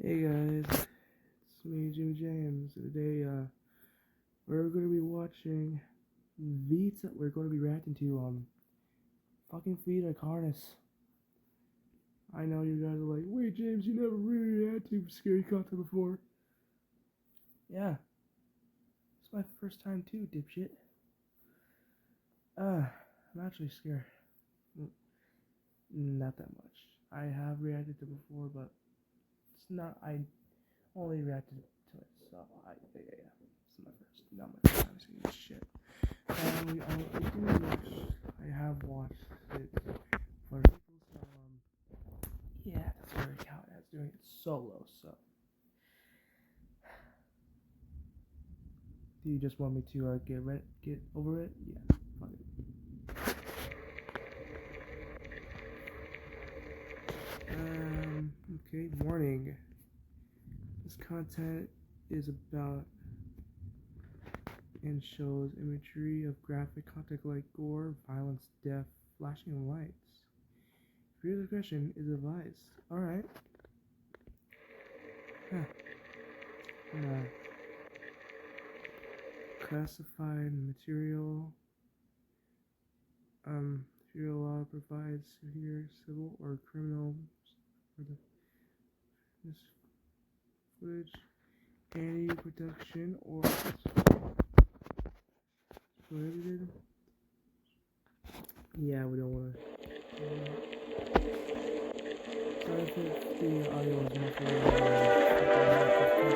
Hey guys, it's me, Jaymes. Today, we're gonna be watching Vita. We're gonna be reacting to fucking Vita Carnis. I know you guys are like, wait, James, you never really reacted to scary content before. Yeah, it's my first time too, dipshit. I'm actually scared. Not that much. I have reacted to before, but it's not. I only reacted to it, so yeah. It's my first, not my first time seeing this shit. And I have watched it for people, so yeah, that's where I count as doing it solo. So, do you just want me to get over it? Yeah, fuck it. Okay, warning. This content is about and shows imagery of graphic content like gore, violence, death, flashing of lights. Real discretion is advised. Alright. Classified material. Material law provides severe civil or criminal for this footage. Any production or prohibited. Yeah, we don't want to. Sorry if the audio is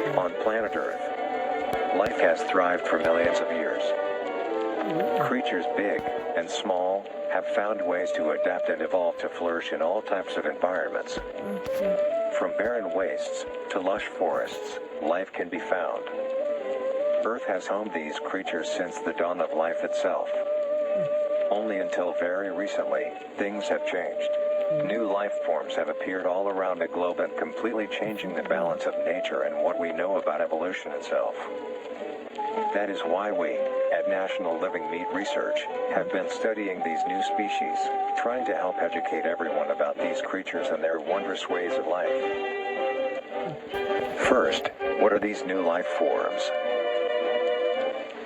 muffled. On planet Earth, life has thrived for millions of years. Creatures big and small have found ways to adapt and evolve to flourish in all types of environments. From barren wastes to lush forests, life can be found. Earth has homed these creatures since the dawn of life itself. Only until very recently, things have changed. New life forms have appeared all around the globe and completely changing the balance of nature and what we know about evolution itself. That is why we, at National Living Meat Research, have been studying these new species, trying to help educate everyone about these creatures and their wondrous ways of life. First, what are these new life forms?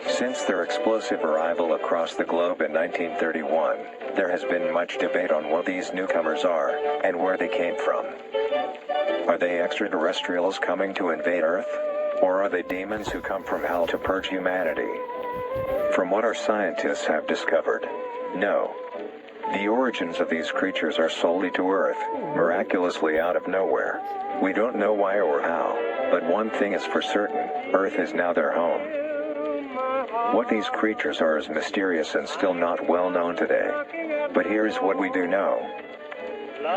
Since their explosive arrival across the globe in 1931, there has been much debate on what these newcomers are, and where they came from. Are they extraterrestrials coming to invade Earth? Or are they demons who come from hell to purge humanity? From what our scientists have discovered, no. The origins of these creatures are solely to Earth, miraculously out of nowhere. We don't know why or how, but one thing is for certain, Earth is now their home. What these creatures are is mysterious and still not well known today. But here's what we do know.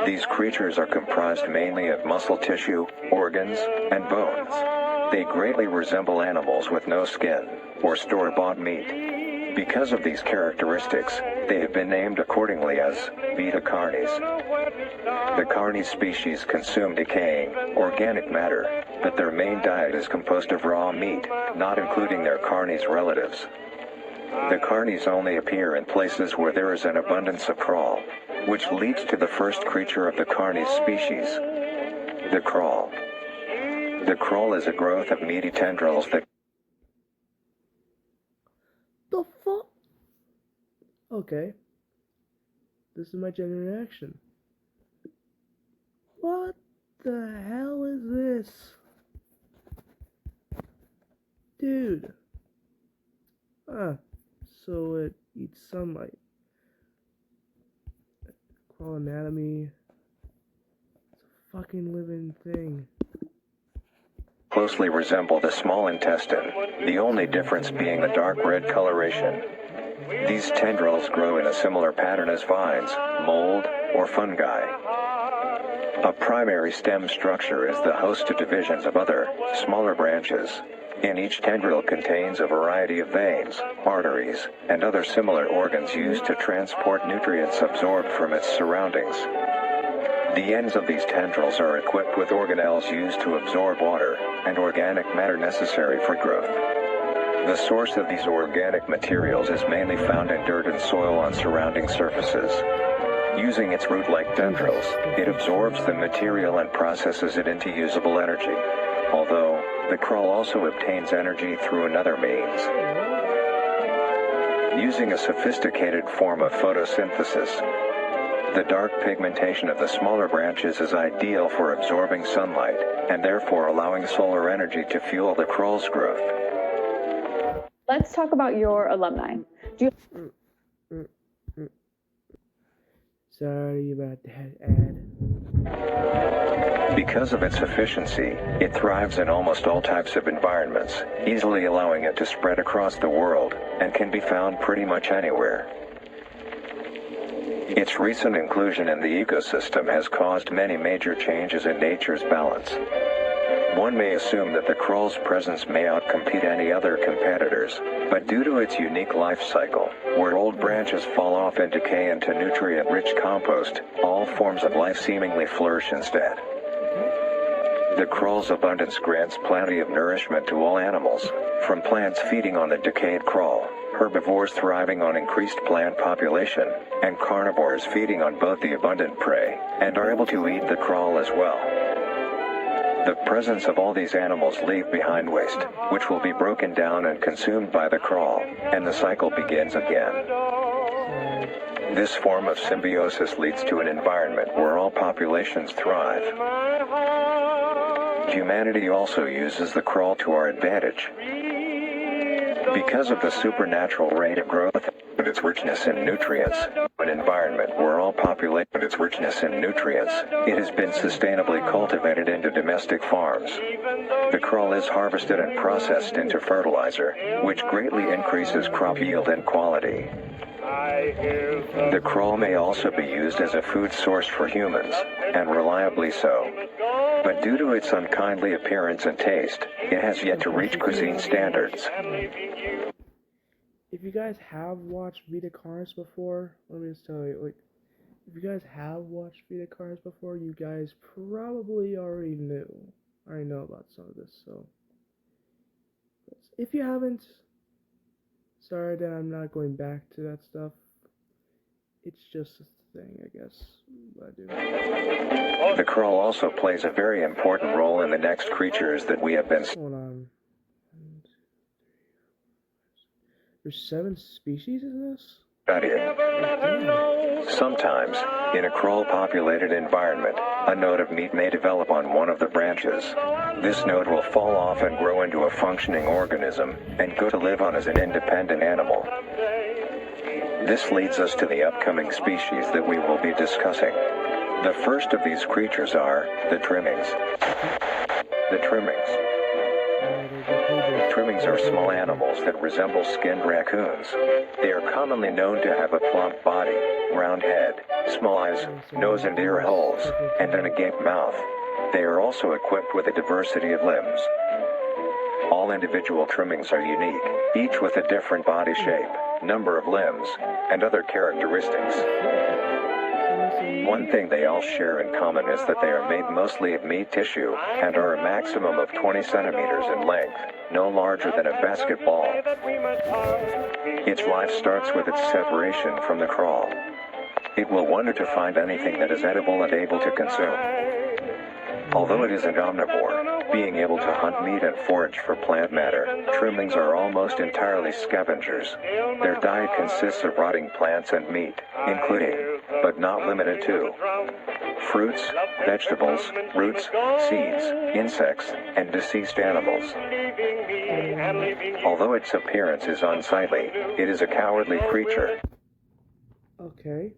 These creatures are comprised mainly of muscle tissue, organs, and bones. They greatly resemble animals with no skin, or store-bought meat. Because of these characteristics, they have been named accordingly as Vita Carnis. The Carnis species consume decaying, organic matter, but their main diet is composed of raw meat, not including their Carnis relatives. The Carnis only appear in places where there is an abundance of crawl, which leads to the first creature of the Carnis species, the crawl. The crawl is a growth of meaty tendrils that... The fuck? Okay. This is my genuine reaction. What the hell is this? Dude. So it eats sunlight. Crawl anatomy. It's a fucking living thing. Closely resemble the small intestine, the only difference being the dark red coloration. These tendrils grow in a similar pattern as vines, mold, or fungi. A primary stem structure is the host to divisions of other, smaller branches. In each tendril contains a variety of veins, arteries, and other similar organs used to transport nutrients absorbed from its surroundings. The ends of these tendrils are equipped with organelles used to absorb water and organic matter necessary for growth. The source of these organic materials is mainly found in dirt and soil on surrounding surfaces. Using its root-like tendrils, it absorbs the material and processes it into usable energy. Although, the crawl also obtains energy through another means. Using a sophisticated form of photosynthesis, the dark pigmentation of the smaller branches is ideal for absorbing sunlight, and therefore allowing solar energy to fuel the crawl's growth. Let's talk about your alumni. Sorry about that ad. Because of its efficiency, it thrives in almost all types of environments, easily allowing it to spread across the world, and can be found pretty much anywhere. Its recent inclusion in the ecosystem has caused many major changes in nature's balance. One may assume that the crawl's presence may outcompete any other competitors, but due to its unique life cycle, where old branches fall off and decay into nutrient-rich compost, all forms of life seemingly flourish instead. The crawl's abundance grants plenty of nourishment to all animals, from plants feeding on the decayed crawl, herbivores thriving on increased plant population, and carnivores feeding on both the abundant prey, and are able to eat the crawl as well. The presence of all these animals leave behind waste, which will be broken down and consumed by the crawl, and the cycle begins again. This form of symbiosis leads to an environment where all populations thrive. Humanity also uses the crawl to our advantage. Because of the supernatural rate of growth and its richness in nutrients, an environment where all population and its richness in nutrients, it has been sustainably cultivated into domestic farms. The crawl is harvested and processed into fertilizer, which greatly increases crop yield and quality. The crawl may also be used as a food source for humans, and reliably so. But due to its unkindly appearance and taste, it has yet to reach cuisine standards. If you guys have watched Vita Carnis before, let me just tell you, if you guys have watched Vita Carnis before, you guys probably already know about some of this, so. If you haven't, sorry that I'm not going back to that stuff. It's just a thing, I guess. I do. The crawl also plays a very important role in the next creatures that we have been Hold on. There's 7 species in this? studying. Sometimes, in a crawl-populated environment, a node of meat may develop on one of the branches. This node will fall off and grow into a functioning organism, and go to live on as an independent animal. This leads us to the upcoming species that we will be discussing. The first of these creatures are the trimmings. The trimmings are small animals that resemble skinned raccoons. They are commonly known to have a plump body, round head, small eyes, nose and ear holes, and an agape mouth. They are also equipped with a diversity of limbs. All individual trimmings are unique, each with a different body shape, number of limbs, and other characteristics. One thing they all share in common is that they are made mostly of meat tissue, and are a maximum of 20 centimeters in length, no larger than a basketball. Its life starts with its separation from the crawl. It will wonder to find anything that is edible and able to consume. Although it is an omnivore, being able to hunt meat and forage for plant matter, trimmings are almost entirely scavengers. Their diet consists of rotting plants and meat, including, but not limited to, fruits, vegetables, roots, seeds, insects, and deceased animals. Although its appearance is unsightly, it is a cowardly creature. Okay.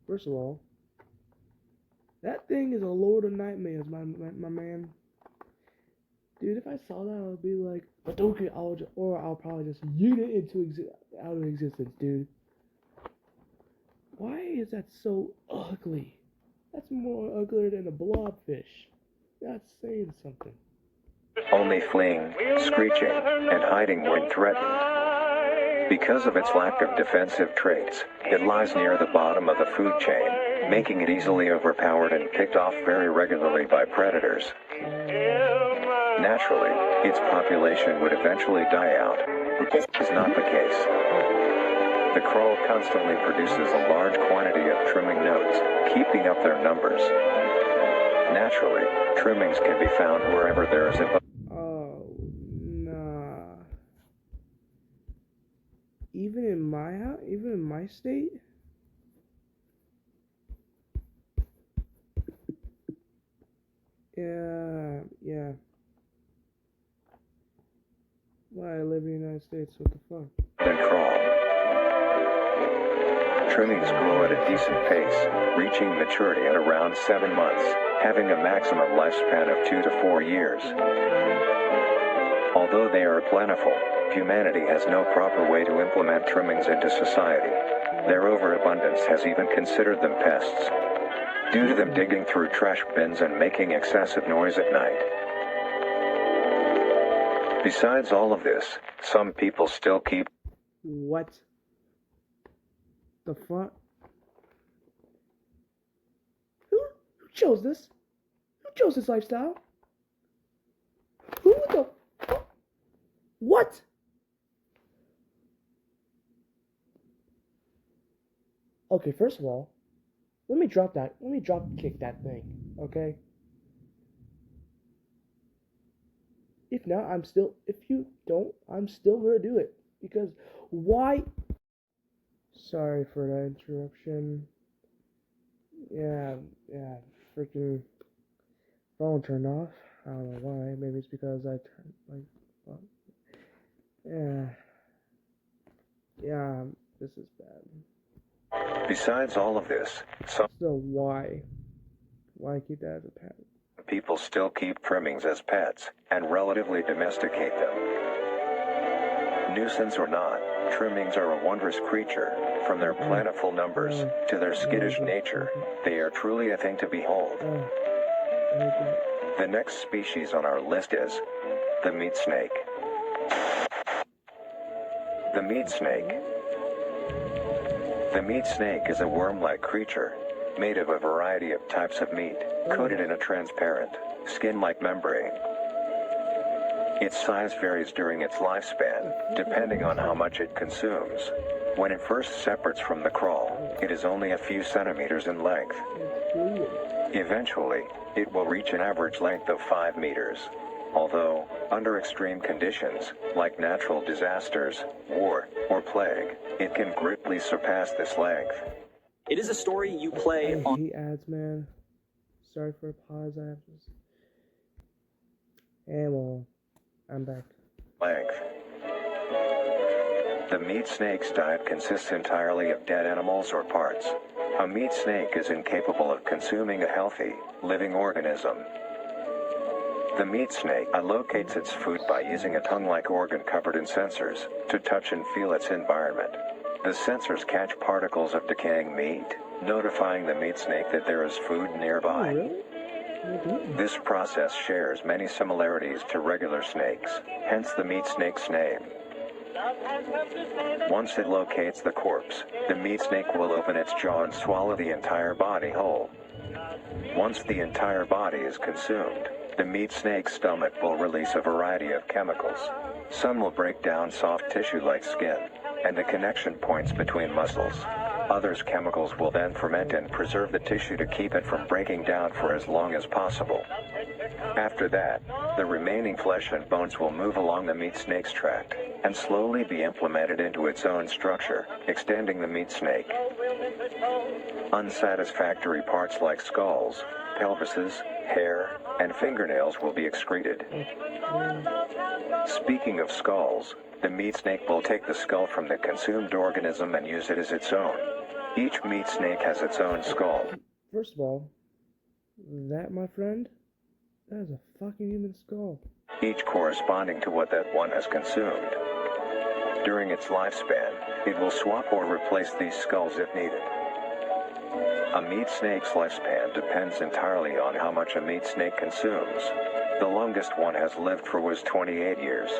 First of all, that thing is a lord of nightmares, my man. Dude, if I saw that, I would be like, Hadouken, I'll probably just yeet it out of existence, dude. Why is that so ugly? That's more uglier than a blobfish. That's saying something. Only fleeing, screeching, and hiding when threatened. Because of its lack of defensive traits, it lies near the bottom of the food chain, making it easily overpowered and picked off very regularly by predators. Naturally, its population would eventually die out, but this is not the case. The crawl constantly produces a large quantity of trimming nodes, keeping up their numbers. Naturally, trimmings can be found wherever there is a... Oh, nah. Even in my house, even in my state? Yeah. Why I live in the United States, what the fuck? ...and crawl. Trimmings grow at a decent pace, reaching maturity at around 7 months, having a maximum lifespan of 2 to 4 years. Although they are plentiful, humanity has no proper way to implement trimmings into society. Their overabundance has even considered them pests, due to them digging through trash bins and making excessive noise at night. Besides all of this, some people still keep... What the fuck? Who chose this? Who chose this lifestyle? Who the fuck? What? Okay, first of all, let me drop kick that thing, okay? If not, if you don't, I'm still gonna do it. Because why? Sorry for that interruption. Yeah, freaking phone turned off. I don't know why. Maybe it's because I turned, yeah, this is bad. Besides all of this, some So why keep that as a pet? people still keep trimmings as pets, and relatively domesticate them. Nuisance or not, trimmings are a wondrous creature. From their plentiful numbers to their skittish nature, they are truly a thing to behold. The next species on our list is the meat snake. The meat snake. The meat snake is a worm-like creature, made of a variety of types of meat, coated in a transparent, skin-like membrane. Its size varies during its lifespan, depending on how much it consumes. When it first separates from the crawl, it is only a few centimeters in length. Eventually, it will reach an average length of 5 meters. Although, under extreme conditions, like natural disasters, war, or plague, it can greatly surpass this length. It is a story you play I on. hate ads, man. Sorry for the pause. I have to... And well, I'm back. Length. The meat snake's diet consists entirely of dead animals or parts. A meat snake is incapable of consuming a healthy, living organism. The meat snake allocates its food by using a tongue-like organ covered in sensors to touch and feel its environment. The sensors catch particles of decaying meat, notifying the meat snake that there is food nearby. Oh, really? This process shares many similarities to regular snakes, hence the meat snake's name. Once it locates the corpse, the meat snake will open its jaw and swallow the entire body whole. Once the entire body is consumed, the meat snake's stomach will release a variety of chemicals. Some will break down soft tissue like skin and the connection points between muscles. Others chemicals will then ferment and preserve the tissue to keep it from breaking down for as long as possible. After that, the remaining flesh and bones will move along the meat snake's tract and slowly be implemented into its own structure, extending the meat snake. Unsatisfactory parts like skulls, pelvises, hair, and fingernails will be excreted. Speaking of skulls, the meat snake will take the skull from the consumed organism and use it as its own. Each meat snake has its own skull. First of all, that, my friend, that is a fucking human skull. Each corresponding to what that one has consumed. During its lifespan, it will swap or replace these skulls if needed. A meat snake's lifespan depends entirely on how much a meat snake consumes. The longest one has lived for was 28 years.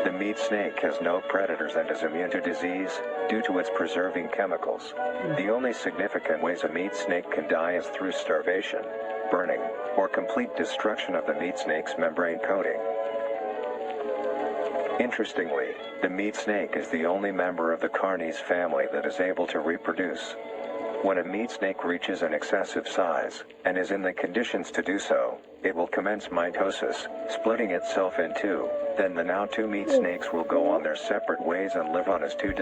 The meat snake has no predators and is immune to disease due to its preserving chemicals. The only significant ways a meat snake can die is through starvation, burning, or complete destruction of the meat snake's membrane coating. Interestingly, the meat snake is the only member of the Carnis family that is able to reproduce. When a meat snake reaches an excessive size, and is in the conditions to do so, it will commence mitosis, splitting itself in two. Then the now two meat snakes will go on their separate ways and live on as two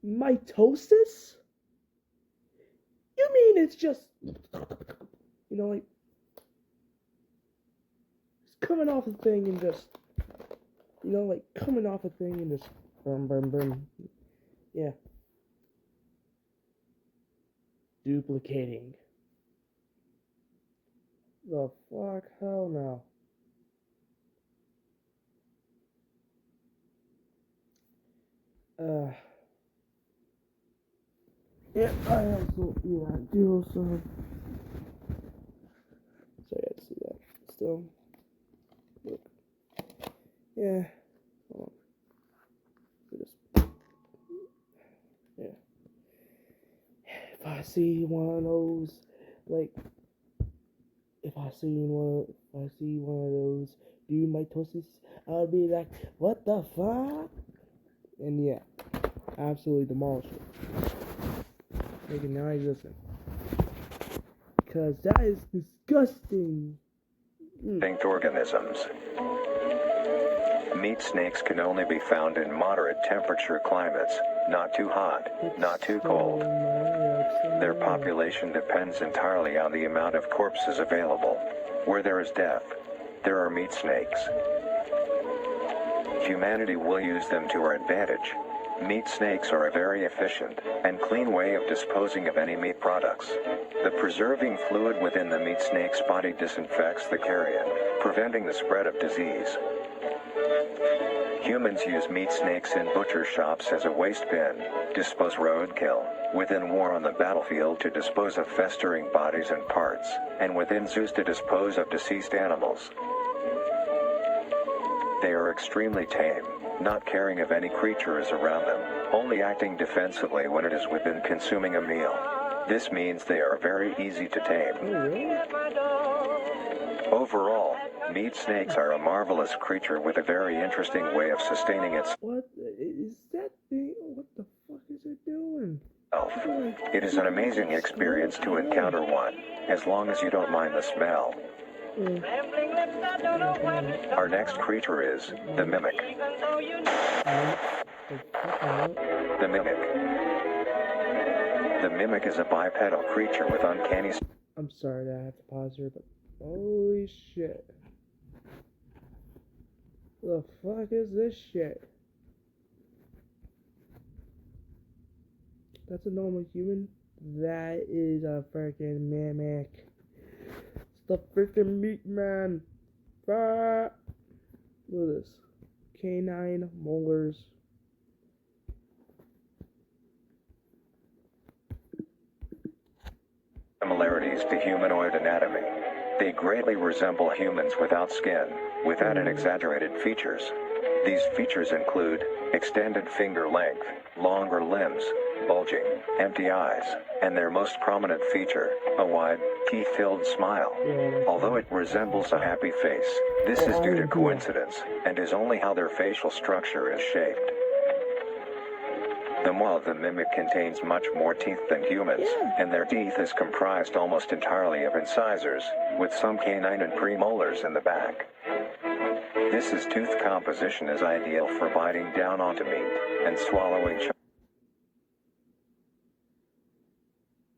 Mitosis? You mean it's just, like, it's coming off a thing and just, coming off a thing and just, boom. Yeah. Duplicating. The fuck? Hell no. Yeah, I do also. Sorry, I had to see that. Still. Look. Yeah. Hold on. Yeah. If I see one of those, if I see one of those do mitosis, I'll be like, what the fuck? And yeah, absolutely demolish it. Make it non-existent. Because that is disgusting. distinct organisms. Meat snakes can only be found in moderate temperature climates, not too hot, not too cold. Their population depends entirely on the amount of corpses available. Where there is death, there are meat snakes. Humanity will use them to our advantage. Meat snakes are a very efficient and clean way of disposing of any meat products. The preserving fluid within the meat snake's body disinfects the carrion, preventing the spread of disease. Humans use meat snakes in butcher shops as a waste bin, dispose roadkill, within war on the battlefield to dispose of festering bodies and parts, and within zoos to dispose of deceased animals. They are extremely tame, not caring if any creature is around them, only acting defensively when it is within consuming a meal. This means they are very easy to tame. Overall, meat snakes are a marvelous creature with a very interesting way of sustaining itself. What is that thing? What the fuck is it doing? It is an amazing experience to encounter one, as long as you don't mind the smell. Our next creature is the mimic. The mimic. The mimic is a bipedal creature with uncanny... I'm sorry that I have to pause here, but holy shit. The fuck is this shit? That's a normal human? That is a freaking mimic. It's the freaking meat man. Ah. Look at this. Canine molars. Similarities to humanoid anatomy. They greatly resemble humans without skin, with added exaggerated features. These features include extended finger length, longer limbs, bulging, empty eyes, and their most prominent feature, a wide, teeth-filled smile. Although it resembles a happy face, this is due to coincidence, and is only how their facial structure is shaped. The maw of the mimic contains much more teeth than humans, and their teeth is comprised almost entirely of incisors, with some canine and premolars in the back. This tooth composition is ideal for biting down onto meat and swallowing.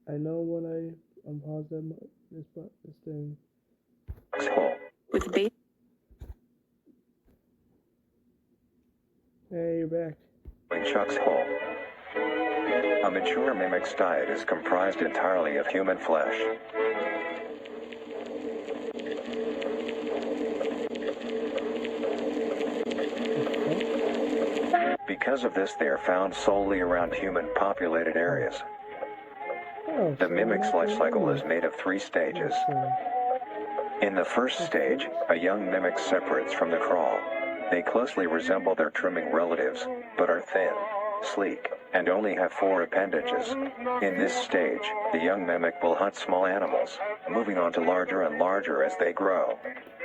I know when I unpause this thing. With bait. Hey, you're back. Chuck's hole. A mature mimic's diet is comprised entirely of human flesh. Because of this, they are found solely around human-populated areas. The mimic's life cycle is made of 3 stages. In the first stage, a young mimic separates from the crawl. They closely resemble their trimming relatives, but are thin, sleek, and only have 4 appendages. In this stage, the young mimic will hunt small animals, moving on to larger and larger as they grow.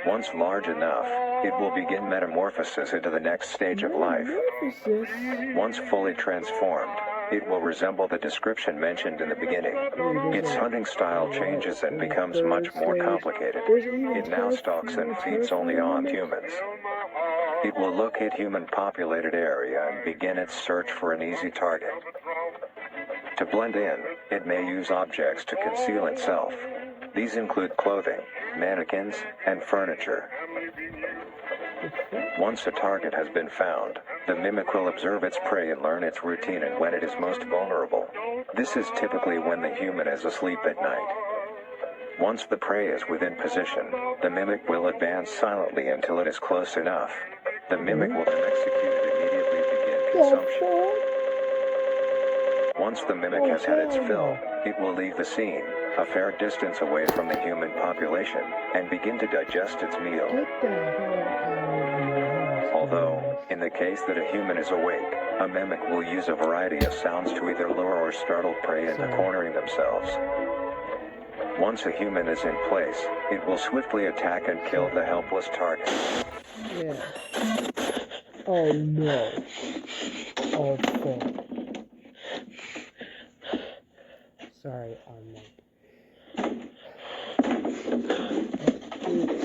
Once large enough, it will begin metamorphosis into the next stage of life. Metamorphosis? Once fully transformed, it will resemble the description mentioned in the beginning. Its hunting style changes and becomes much more complicated. It now stalks and feeds only on humans. It will locate human-populated area and begin its search for an easy target. To blend in, it may use objects to conceal itself. These include clothing, mannequins, and furniture. Once a target has been found, the mimic will observe its prey and learn its routine and when it is most vulnerable. This is typically when the human is asleep at night. Once the prey is within position, the mimic will advance silently until it is close enough. The mimic will then execute and immediately begin consumption. Once the mimic has had its fill, it will leave the scene, a fair distance away from the human population, and begin to digest its meal. Although, in the case that a human is awake, a mimic will use a variety of sounds to either lure or startle prey into cornering themselves. Once a human is in place, it will swiftly attack and kill the helpless target. Yeah. Oh no. Oh fuck. Sorry,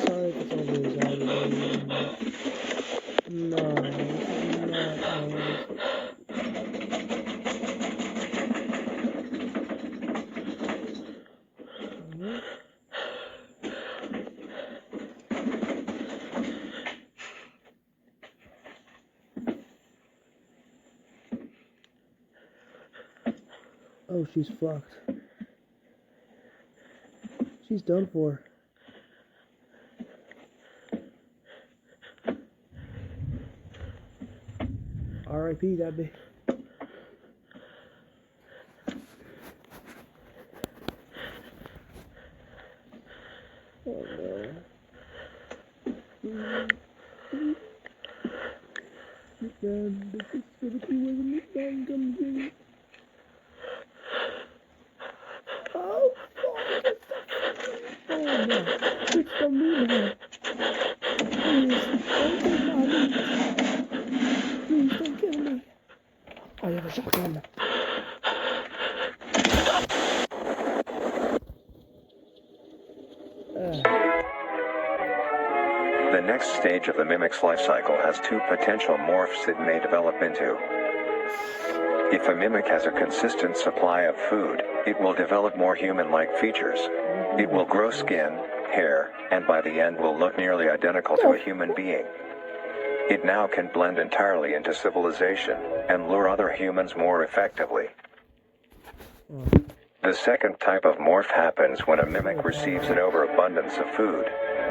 sorry if it's over his eyes. No, oh, she's fucked. She's done for. R.I.P. that bitch. Oh no. Then this is gonna be when the sun comes in. Oh fuck! Oh no! It's the moon. Please don't take my meat. Please don't kill me. I have a shotgun. The next stage of the mimic's life cycle has two potential morphs it may develop into. If a mimic has a consistent supply of food, it will develop more human-like features. It will grow skin, hair, and by the end will look nearly identical to a human being. It now can blend entirely into civilization and lure other humans more effectively. The second type of morph happens when a mimic receives an overabundance of food.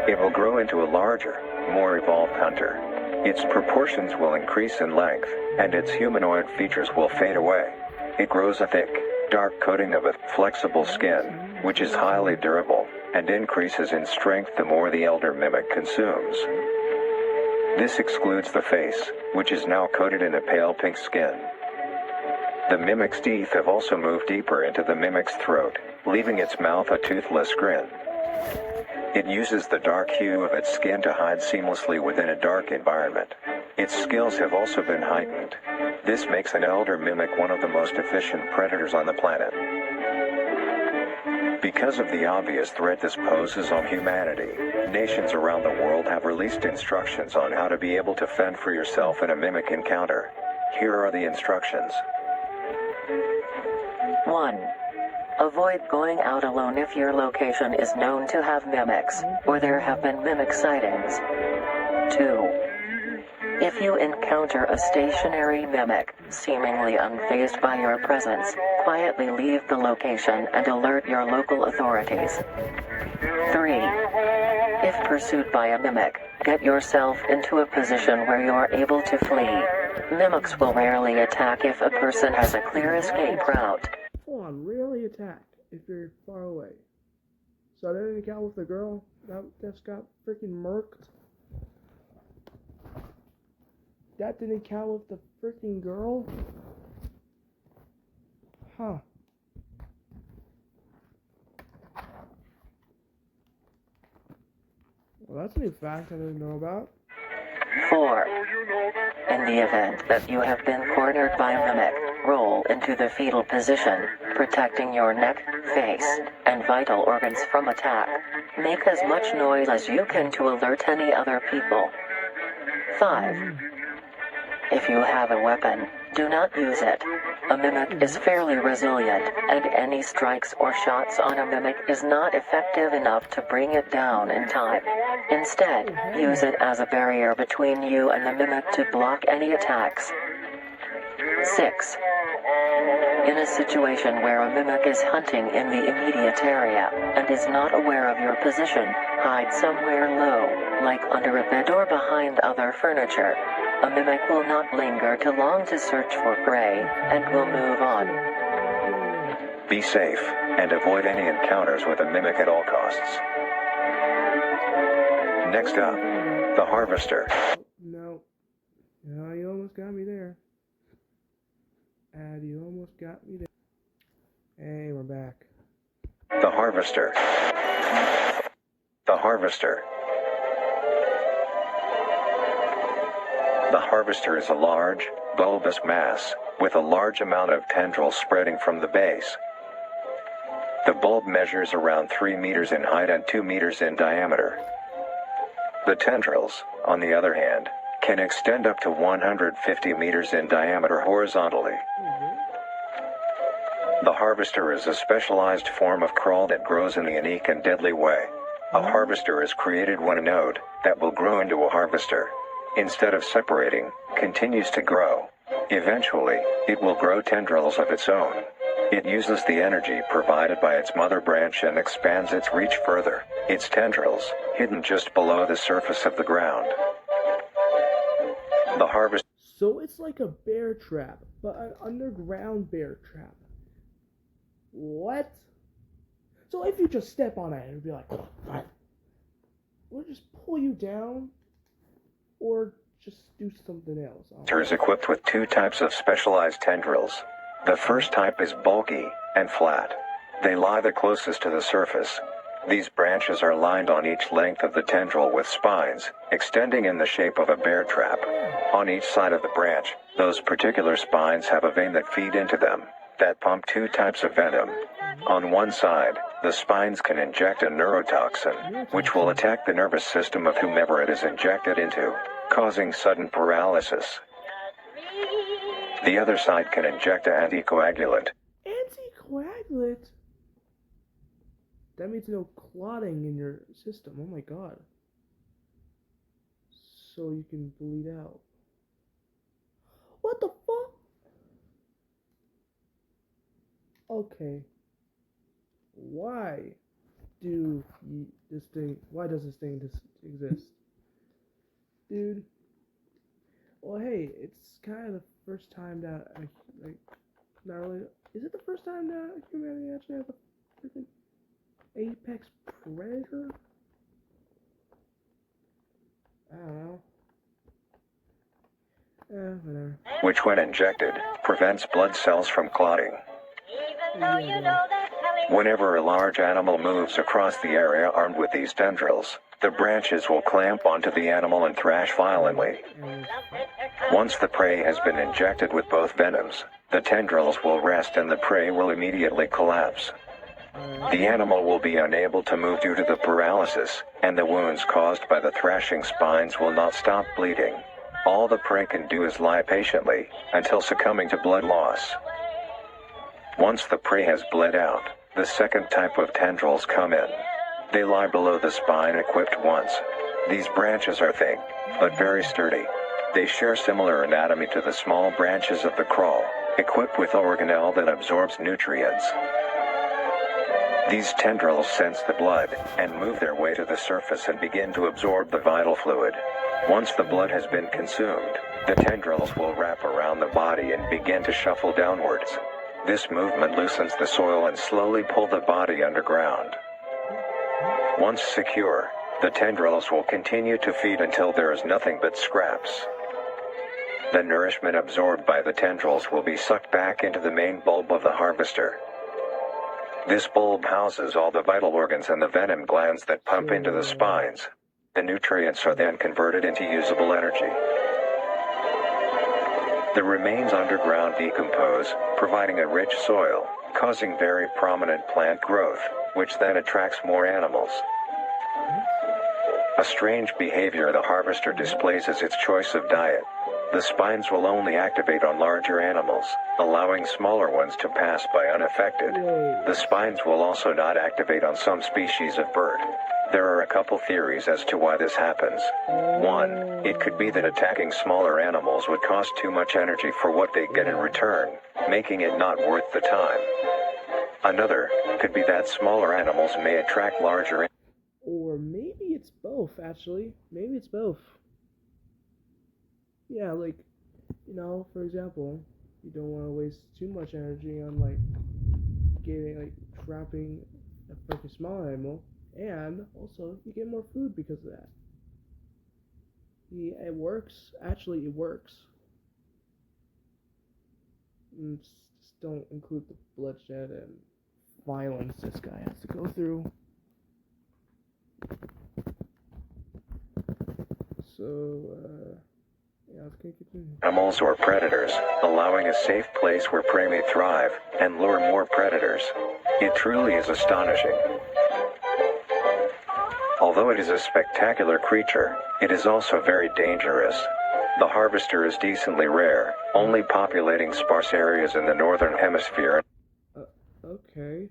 It will grow into a larger, more evolved hunter. Its proportions will increase in length, and its humanoid features will fade away. It grows a thick, dark coating of a flexible skin, which is highly durable, and increases in strength the more the elder mimic consumes. This excludes the face, which is now coated in a pale pink skin. The mimic's teeth have also moved deeper into the mimic's throat, leaving its mouth a toothless grin. It uses the dark hue of its skin to hide seamlessly within a dark environment. Its skills have also been heightened. This makes an elder mimic one of the most efficient predators on the planet. Because of the obvious threat this poses on humanity, nations around the world have released instructions on how to be able to fend for yourself in a mimic encounter. Here are the instructions. 1. Avoid going out alone if your location is known to have mimics, or there have been mimic sightings. 2. If you encounter a stationary mimic, seemingly unfazed by your presence, quietly leave the location and alert your local authorities. 3. If pursued by a mimic, get yourself into a position where you are able to flee. Mimics will rarely attack if a person has a clear escape route. Hold on, really attack if you're far away. So that didn't count with the girl that just got freaking murked. That didn't count with the freaking girl? Huh. Well, that's a new fact I didn't know about. 4. In the event that you have been cornered by a mimic, roll into the fetal position, protecting your neck, face, and vital organs from attack. Make as much noise as you can to alert any other people. 5. If you have a weapon, do not use it. A mimic is fairly resilient, and any strikes or shots on a mimic is not effective enough to bring it down in time. Instead, use it as a barrier between you and the mimic to block any attacks. 6. In a situation where a mimic is hunting in the immediate area and is not aware of your position, hide somewhere low, like under a bed or behind other furniture. A mimic will not linger too long to search for prey and will move on. Be safe, and avoid any encounters with a mimic at all costs. Next up, the Harvester. No. No, you almost got me there. You almost got me there. Hey, we're back. The Harvester. The Harvester. The Harvester is a large, bulbous mass, with a large amount of tendrils spreading from the base. The bulb measures around 3 meters in height and 2 meters in diameter. The tendrils, on the other hand, can extend up to 150 meters in diameter horizontally. The Harvester is a specialized form of crawl that grows in a unique and deadly way. A harvester is created when a node, that will grow into a harvester, instead of separating, continues to grow. Eventually, it will grow tendrils of its own. It uses the energy provided by its mother branch and expands its reach further, its tendrils, hidden just below the surface of the ground. The harvester. So it's like a bear trap, but an underground bear trap. What? So if you just step on it, it would be like, what? Or just pull you down? Or just do something else? Is equipped with 2 types of specialized tendrils. The first type is bulky and flat. They lie the closest to the surface. These branches are lined on each length of the tendril with spines, extending in the shape of a bear trap. On each side of the branch, those particular spines have a vein that feed into them, that pump 2 types of venom. On one side, the spines can inject a neurotoxin, which will attack the nervous system of whomever it is injected into, causing sudden paralysis. The other side can inject an anticoagulant. Anticoagulant? That means no clotting in your system. Oh my god. So you can bleed out. What the fuck? Okay. Why does this thing exist? Dude. Well, hey, it's kind of the first time that not really, is it the first time that humanity actually has a freaking apex predator? I don't know. Whatever. Which when injected, prevents blood cells from clotting. Whenever a large animal moves across the area armed with these tendrils, the branches will clamp onto the animal and thrash violently. Once the prey has been injected with both venoms, the tendrils will rest and the prey will immediately collapse. The animal will be unable to move due to the paralysis, and the wounds caused by the thrashing spines will not stop bleeding. All the prey can do is lie patiently, until succumbing to blood loss. Once the prey has bled out, the second type of tendrils come in. They lie below the spine equipped once. These branches are thick, but very sturdy. They share similar anatomy to the small branches of the crawl, equipped with organelle that absorbs nutrients. These tendrils sense the blood, and move their way to the surface and begin to absorb the vital fluid. Once the blood has been consumed, the tendrils will wrap around the body and begin to shuffle downwards. This movement loosens the soil and slowly pull the body underground. Once secure, the tendrils will continue to feed until there is nothing but scraps. The nourishment absorbed by the tendrils will be sucked back into the main bulb of the harvester. This bulb houses all the vital organs and the venom glands that pump into the spines. The nutrients are then converted into usable energy. The remains underground decompose, providing a rich soil, causing very prominent plant growth, which then attracts more animals. A strange behavior the harvester displays is its choice of diet. The spines will only activate on larger animals, allowing smaller ones to pass by unaffected. The spines will also not activate on some species of bird. There are a couple theories as to why this happens. One, it could be that attacking smaller animals would cost too much energy for what they get in return, making it not worth the time. Another could be that smaller animals may attract larger. Or maybe it's both, actually. Maybe it's both. Yeah, like, you know, for example, you don't want to waste too much energy on, like, trapping a freaking small animal. And also, you get more food because of that. Yeah, it works. Actually, it works. Just don't include the bloodshed and violence this guy has to go through. So, yeah, let's continue. Animals or predators, allowing a safe place where prey may thrive and lure more predators. It truly is astonishing. Although it is a spectacular creature, it is also very dangerous. The harvester is decently rare, only populating sparse areas in the northern hemisphere. Okay.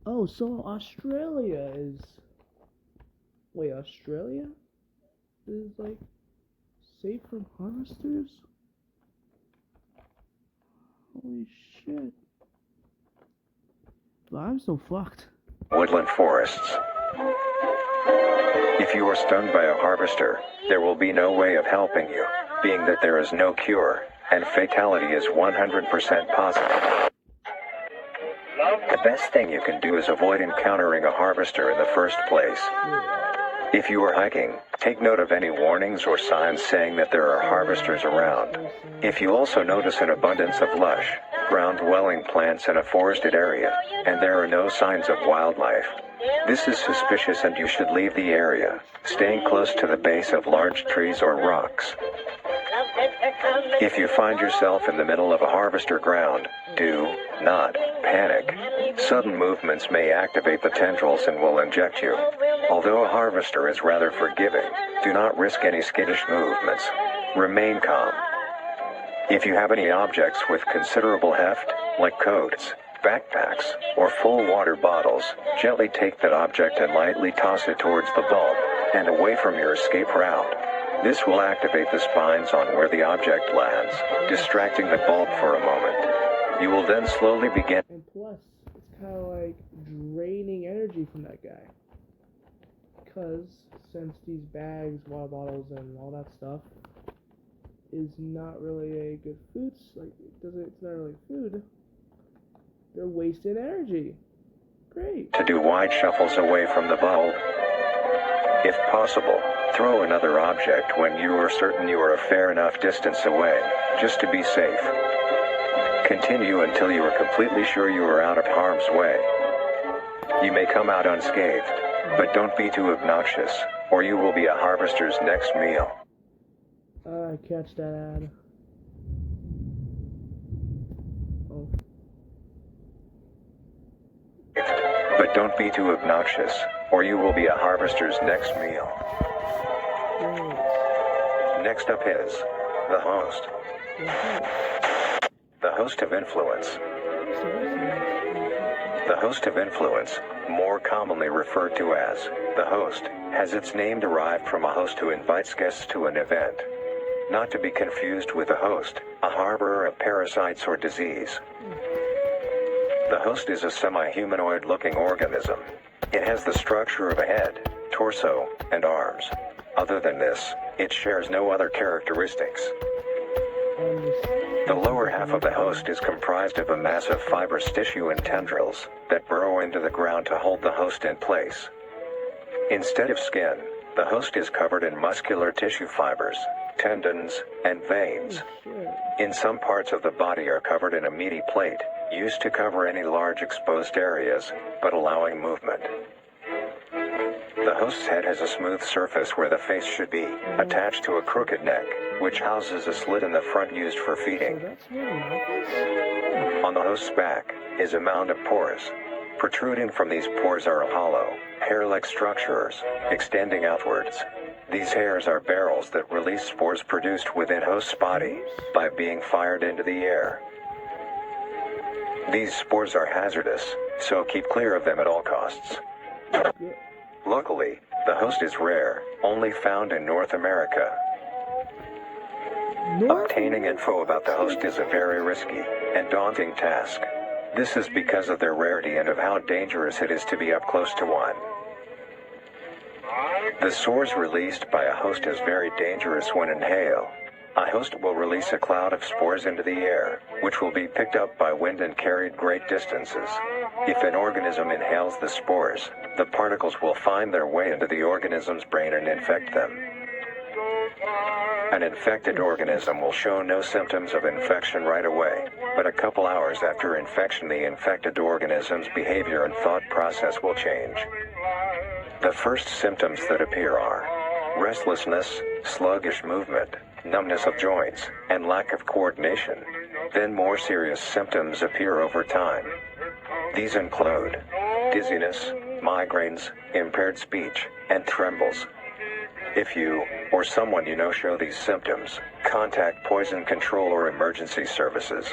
Oh, so Australia is... Wait, Australia is, like, safe from harvesters? Holy shit. But I'm so fucked. Woodland forests. If you are stung by a harvester, there will be no way of helping you, being that there is no cure, and fatality is 100% positive. The best thing you can do is avoid encountering a harvester in the first place. If you are hiking, take note of any warnings or signs saying that there are harvesters around. If you also notice an abundance of lush, ground-dwelling plants in a forested area, and there are no signs of wildlife, this is suspicious and you should leave the area, staying close to the base of large trees or rocks. If you find yourself in the middle of a harvester ground, do not panic. Sudden movements may activate the tendrils and will inject you. Although a harvester is rather forgiving, do not risk any skittish movements. Remain calm. If you have any objects with considerable heft, like coats, backpacks, or full water bottles, gently take that object and lightly toss it towards the bulb, and away from your escape route. This will activate the spines on where the object lands, distracting the bulb for a moment. You will then slowly begin. And plus, it's kind of like draining energy from that guy. Because since these bags, water bottles, and all that stuff is not really a good food, like it's not really food. They're wasting energy. Great. To do wide shuffles away from the bulb. If possible, throw another object when you are certain you are a fair enough distance away, just to be safe. Continue until you are completely sure you are out of harm's way. You may come out unscathed, but don't be too obnoxious, or you will be a harvester's next meal. I catch that ad. Oh. But don't be too obnoxious, or you will be a harvester's next meal. Next up is the host. The host of influence. The host of influence, more commonly referred to as the host, has its name derived from a host who invites guests to an event. Not to be confused with a host, a harborer of parasites or disease. The host is a semi-humanoid looking organism. It has the structure of a head, torso, and arms. Other than this, it shares no other characteristics. The lower half of the host is comprised of a mass of fibrous tissue and tendrils that burrow into the ground to hold the host in place. Instead of skin, the host is covered in muscular tissue fibers, tendons, and veins. In some parts of the body are covered in a meaty plate, used to cover any large exposed areas, but allowing movement. The host's head has a smooth surface where the face should be, attached to a crooked neck, which houses a slit in the front used for So feeding. that's where the mouth is? On the host's back is a mound of pores. Protruding from these pores are hollow, hair-like structures, extending outwards. These hairs are barrels that release spores produced within host's body by being fired into the air. These spores are hazardous, so keep clear of them at all costs. Luckily, the host is rare, only found in North America. Obtaining info about the host is a very risky and daunting task. This is because of their rarity and of how dangerous it is to be up close to one. The spores released by a host is very dangerous when inhaled. A host will release a cloud of spores into the air, which will be picked up by wind and carried great distances. If an organism inhales the spores, the particles will find their way into the organism's brain and infect them. An infected organism will show no symptoms of infection right away, but a couple hours after infection the infected organism's behavior and thought process will change. The first symptoms that appear are restlessness, sluggish movement, numbness of joints, and lack of coordination. Then more serious symptoms appear over time. These include dizziness, migraines, impaired speech, and trembles. If you, or someone you know show these symptoms, contact poison control or emergency services.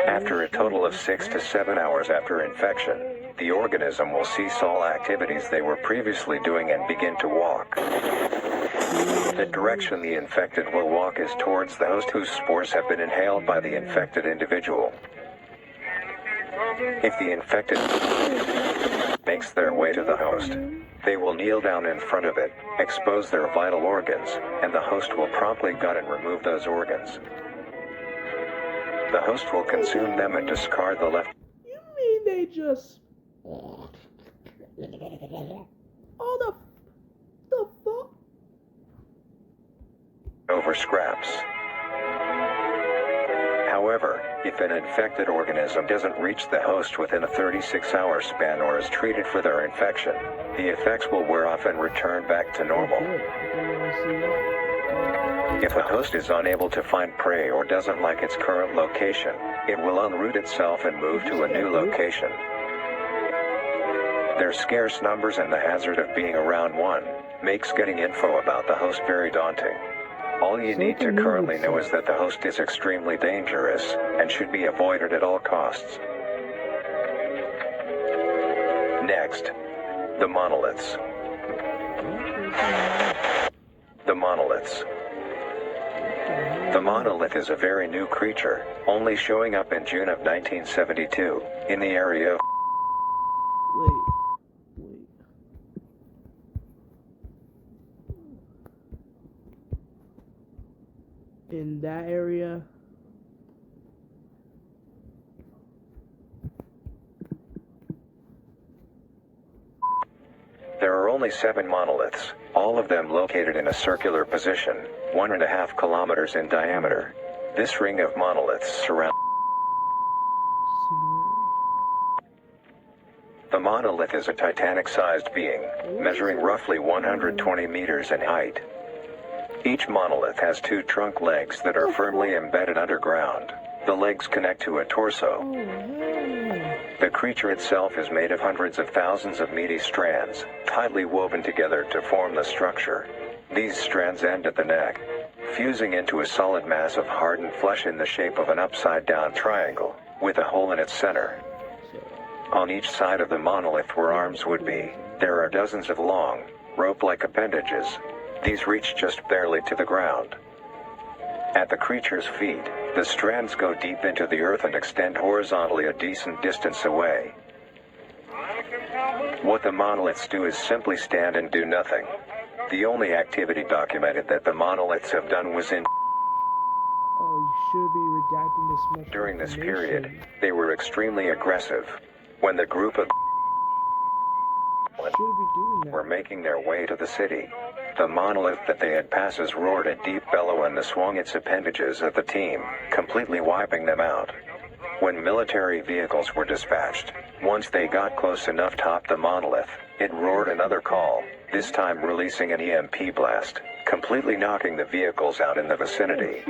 After a total of 6 to 7 hours after infection, the organism will cease all activities they were previously doing and begin to walk. The direction the infected will walk is towards the host whose spores have been inhaled by the infected individual. If the infected makes their way to the host, they will kneel down in front of it, expose their vital organs, and the host will promptly gut and remove those organs. The host will consume them and discard the left. You mean they just... Oh, the fuck? Over scraps. However, if an infected organism doesn't reach the host within a 36-hour span or is treated for their infection, the effects will wear off and return back to normal. If a host is unable to find prey or doesn't like its current location, it will unroot itself and move to a new location. Their scarce numbers and the hazard of being around one makes getting info about the host very daunting. All you need to currently know is that the host is extremely dangerous and should be avoided at all costs. Next, the monoliths. The monoliths. The monolith is a very new creature, only showing up in June of 1972, in the area of... Wait. In that area. There are only 7 monoliths, all of them located in a circular position, 1.5 kilometers in diameter. This ring of monoliths surrounds... The monolith is a Titanic-sized being, measuring roughly 120 meters in height. Each monolith has 2 trunk legs that are firmly embedded underground. The legs connect to a torso. The creature itself is made of hundreds of thousands of meaty strands, tightly woven together to form the structure. These strands end at the neck, fusing into a solid mass of hardened flesh in the shape of an upside-down triangle, with a hole in its center. On each side of the monolith where arms would be, there are dozens of long, rope-like appendages. These reach just barely to the ground. At the creature's feet, the strands go deep into the earth and extend horizontally a decent distance away. What the monoliths do is simply stand and do nothing. The only activity documented that the monoliths have done was in... Oh, you should be redacting this much During this information. period, they were extremely aggressive. When the group of Should be doing that. were making their way to the city, the monolith that they had passes roared a deep bellow and swung its appendages at the team, completely wiping them out. When military vehicles were dispatched, once they got close enough to top the monolith, it roared another call, this time releasing an EMP blast, completely knocking the vehicles out in the vicinity.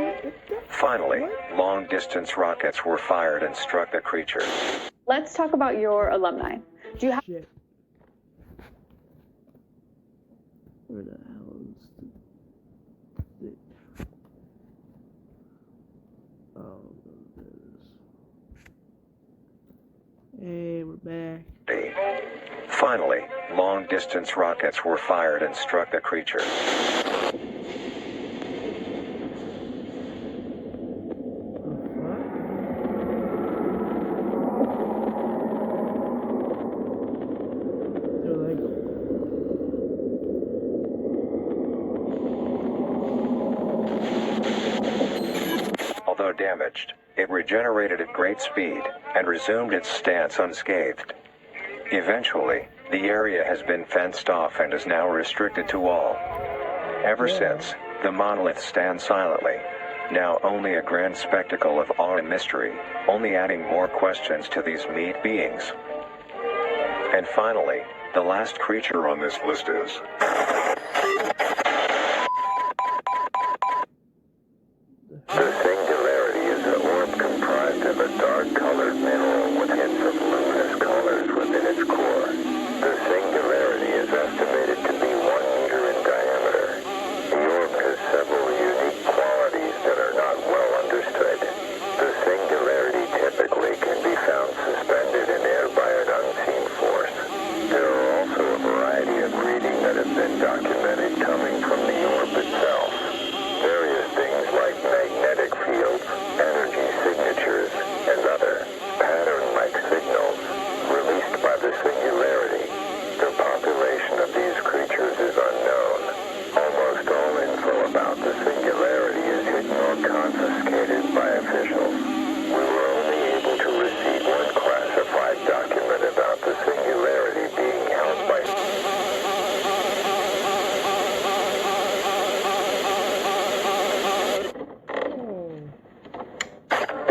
Finally, long-distance rockets were fired and struck the creature. Let's talk about your alumni. Do you have Shit. Where the hell is the... Oh, there it is. Hey, we're back. Finally, long-distance rockets were fired and struck the creature. Although damaged, it regenerated at great speed and resumed its stance unscathed. Eventually, the area has been fenced off and is now restricted to all. Ever since, the monolith stands silently, now only a grand spectacle of awe and mystery, only adding more questions to these meat beings. And finally, the last creature on this list is... The singularity is an orb comprised of a dark-colored mineral with hints of luminous colors within its core. The singularity is estimated to be 1 meter in diameter. The orb has several unique qualities that are not well understood. The singularity typically can be found suspended in air by an unseen force. There are also a variety of readings that have been documented coming from the orb itself. Various things like magnetic fields, energy signatures, and other pattern-like signals released by the singularity. The population of these creatures is unknown. Almost all info about the singularity is hidden or confiscated by officials. We were only able to receive one classified document about the singularity being held by...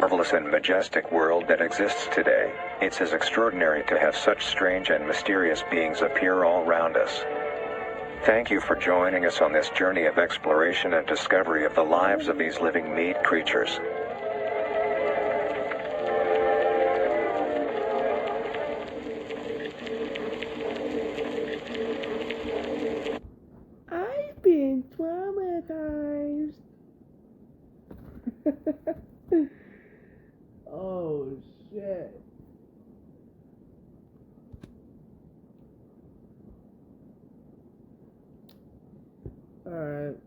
marvelous and majestic world that exists today, it's as extraordinary to have such strange and mysterious beings appear all around us. Thank you for joining us on this journey of exploration and discovery of the lives of these living meat creatures. I've been traumatized. Oh shit. Alright.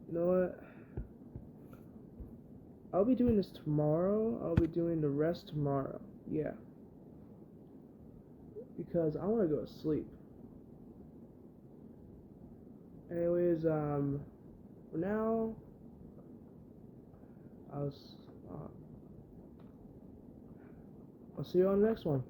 You know what? I'll be doing this tomorrow. I'll be doing the rest tomorrow. Yeah. Because I want to go to sleep. Anyways, for now, I'll see you on the next one.